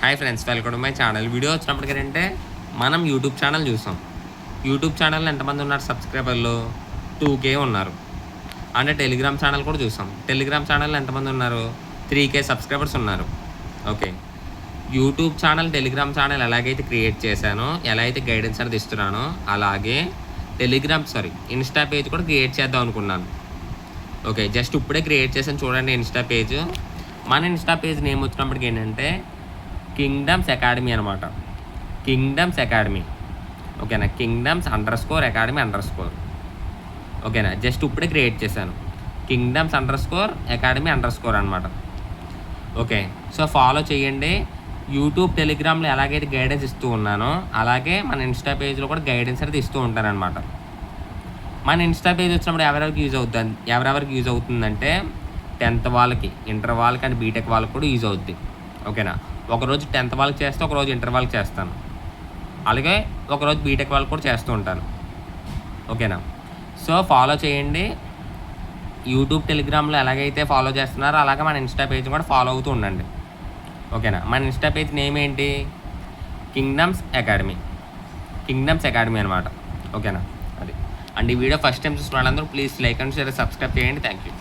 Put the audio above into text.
Hi friends, welcome to my channel. Video వచ్చినప్పటికీ అంటే మనం యూట్యూబ్ ఛానల్ చూసాం. యూట్యూబ్ ఛానల్లో ఎంతమంది ఉన్నారు సబ్స్క్రైబర్లు? 2K ఉన్నారు. అంటే టెలిగ్రామ్ ఛానల్ కూడా చూసాం. టెలిగ్రామ్ ఛానల్లో ఎంతమంది ఉన్నారు? 3K సబ్స్క్రైబర్స్ ఉన్నారు. Okay, YouTube channel, Telegram channel ఎలాగైతే క్రియేట్ చేశానో, ఎలా అయితే గైడెన్స్ అనేది ఇస్తున్నానో, అలాగే ఇన్స్టా పేజ్ కూడా క్రియేట్ చేద్దాం అనుకున్నాను. ఓకే, జస్ట్ ఇప్పుడే క్రియేట్ చేశాను చూడండి ఇన్స్టా పేజ్. మన ఇన్స్టా పేజ్ నేమ్ వచ్చినప్పటికి ఏంటంటే కింగ్డమ్స్ అకాడమీ అనమాట. Kingdoms academy. ఓకేనా, కింగ్డమ్స్_అకాడమీ_. ఓకేనా, జస్ట్ ఇప్పుడే క్రియేట్ చేశాను. కింగ్డమ్స్_అకాడమీ_ అనమాట. ఓకే, సో ఫాలో చేయండి. యూట్యూబ్, టెలిగ్రామ్లో ఎలాగైతే గైడెన్స్ ఇస్తూ ఉన్నానో, అలాగే మన ఇన్స్టా పేజ్లో కూడా గైడెన్స్ అనేది ఇస్తూ ఉంటానన్నమాట. మన ఇన్స్టా పేజ్ వచ్చినప్పుడు ఎవరెవరికి యూజ్ అవుతుందంటే 10th వాళ్ళకి, ఇంటర్ వాళ్ళకి అండ్ బీటెక్ వాళ్ళకి కూడా యూజ్ అవుద్ది. ఓకేనా, ఒకరోజు 10th వాళ్ళకి చేస్తే, ఒకరోజు ఇంటర్ వాళ్ళకి చేస్తాను. అలాగే ఒకరోజు బీటెక్ వాళ్ళకి కూడా చేస్తూ ఉంటాను. ఓకేనా, సో ఫాలో చేయండి. యూట్యూబ్, టెలిగ్రామ్లో ఎలాగైతే ఫాలో చేస్తున్నారో అలాగే మన ఇన్స్టా పేజ్ కూడా ఫాలో అవుతూ ఉండండి. ఓకేనా, మన ఇన్స్టా పేజ్ నేమ్ ఏంటి? కింగ్డమ్స్ అకాడమీ అనమాట. ఓకేనా, అది. అండ్ ఈ వీడియో ఫస్ట్ టైం చూసిన వాళ్ళందరూ please like and share, subscribe చేయండి. Thank you.